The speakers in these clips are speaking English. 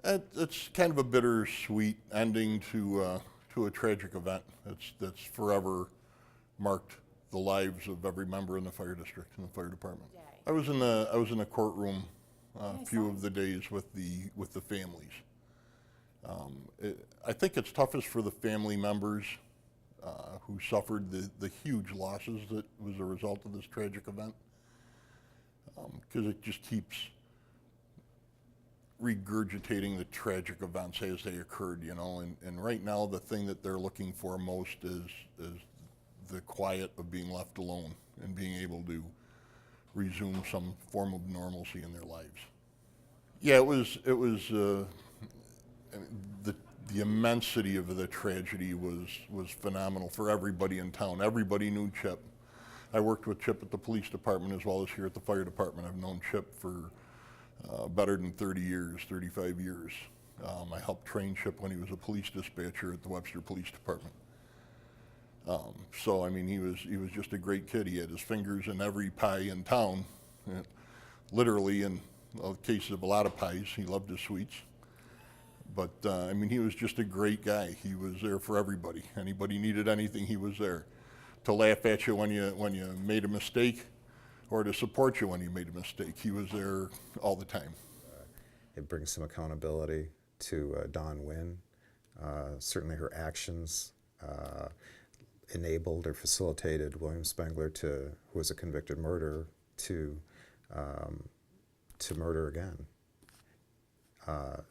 It's kind of a bittersweet ending to a tragic event that's forever marked the lives of every member in the fire district and the fire department. I was in the courtroom a few of the days with the families. I think it's toughest for the family members who suffered the huge losses that was a result of this tragic event, because it just keeps regurgitating the tragic events as they occurred, you know, and right now the thing that they're looking for most is the quiet of being left alone and being able to resume some form of normalcy in their lives. Yeah, it was the immensity of the tragedy was phenomenal for everybody in town. Everybody knew Chip. I worked with Chip at the police department as well as here at the fire department. I've known Chip for better than 30 years, 35 years. I helped train Chip when he was a police dispatcher at the Webster Police Department. So I mean, he was just a great kid. He had his fingers in every pie in town, literally in cases of a lot of pies. He loved his sweets. But I mean, he was just a great guy. He was there for everybody. Anybody needed anything, he was there to laugh at you when you made a mistake, or to support you when you made a mistake. He was there all the time. It brings some accountability to Dawn Nguyen. Certainly her actions enabled or facilitated William Spengler, who was a convicted murderer, to murder again.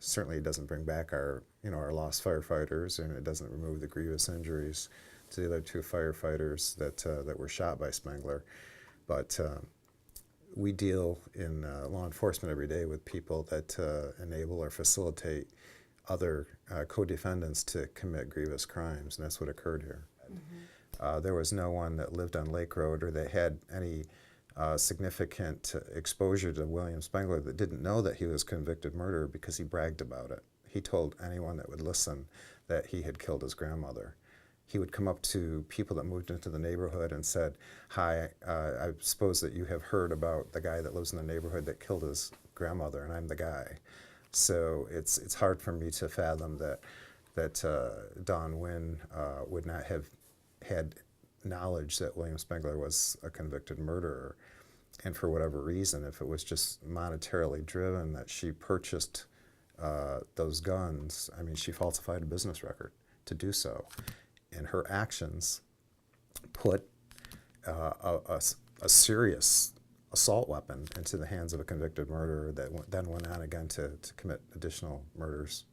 Certainly it doesn't bring back our lost firefighters, and it doesn't remove the grievous injuries to the other two firefighters that were shot by Spengler. But we deal in law enforcement every day with people that enable or facilitate other co-defendants to commit grievous crimes, and that's what occurred here. Mm-hmm. There was no one that lived on Lake Road or that had any significant exposure to William Spengler that didn't know that he was a convicted murderer, because he bragged about it. He told anyone that would listen that he had killed his grandmother. He would come up to people that moved into the neighborhood and said, "Hi, I suppose that you have heard about the guy that lives in the neighborhood that killed his grandmother, and I'm the guy." So it's hard for me to fathom that Dawn Nguyen would not have had knowledge that William Spengler was a convicted murderer. And for whatever reason, if it was just monetarily driven that she purchased those guns, I mean, she falsified a business record to do so. And her actions put a serious assault weapon into the hands of a convicted murderer that then went on again to commit additional murders.